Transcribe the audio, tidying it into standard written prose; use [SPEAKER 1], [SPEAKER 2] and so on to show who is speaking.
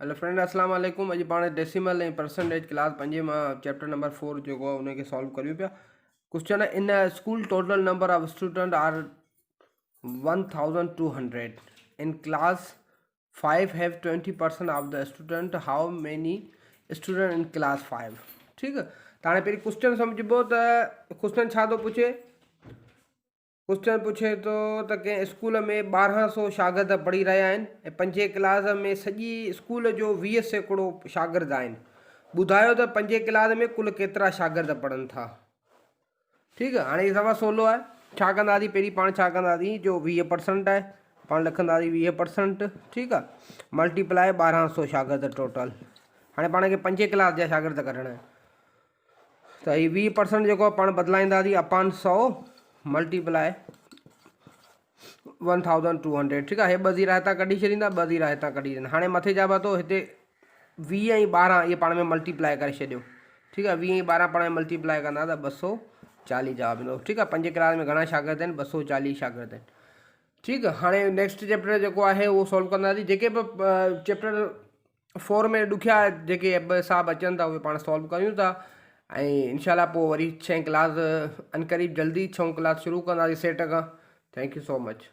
[SPEAKER 1] Hello friend, अस्सलाम वालेकुम। अॼु पाण डेसिमल ऐं परसेंटेज क्लास 5 मां चैप्टर नंबर 4 जेको आहे उनखे सॉल्व करियूं पिया। क्वेश्चन आहे, in school total number of student are 1200 in class 5 have 20% of the student, how many student in class 5। ठीक है, त हाणे पहिरीं क्वेश्चन सम्झिबो त क्वेश्चन छा थो पुछे। क्वेश्चन पुछे तो त कंहिं स्कूल में 1200 शागिर्द पढ़ी रहिया आहिनि ऐं 5 क्लास में सॼी स्कूल जो 20% शागिर्द आहिनि। ॿुधायो त 5 क्लास में कुल केतिरा शागिर्द पढ़नि था। ठीकु आहे, हाणे सवा सवलो आहे। छा कंदासीं, पहिरीं पाण छा कंदासीं, जो 20% आहे पाण लिखंदासीं 20%। ठीकु आहे, मल्टीप्लाई 1200 शागिर्द टोटल। हाणे पाण खे 5 क्लास जा शागिर्द कढणा आहिनि त हीअ 20% जेको आहे पाण बदिलाईंदासीं अपॉन 100 मल्टीप्लाई 1200। ठीकु आहे, हे ॿ ज़ीरा हितां कढी छॾींदा, ॿ ज़ीरा हितां कढी छॾींदा। हाणे मथे जा तो हिते 20 ऐं 12 इहे पाण में मल्टीप्लाई करे छॾियो। ठीकु आहे, 20 ऐं 12 पाण में मल्टीप्लाई कंदा त 240 जवाब ईंदो। ठीकु आहे, 5 क्लास में घणा शागिर्द आहिनि, 240 शागिर्द आहिनि। ठीकु आहे, हाणे नेक्स्ट चैप्टर जेको आहे उहो सॉल्व कंदासीं। जेके बि चैप्टर 4 में ॾुखिया जेके हिसाब अचनि था उहे पाण सॉल्व कयूं था ऐं इनशाला पोइ वरी 6 क्लास अनकरीब जल्दी 6 क्लास शुरू कंदासीं सेट खां। Thank you so much.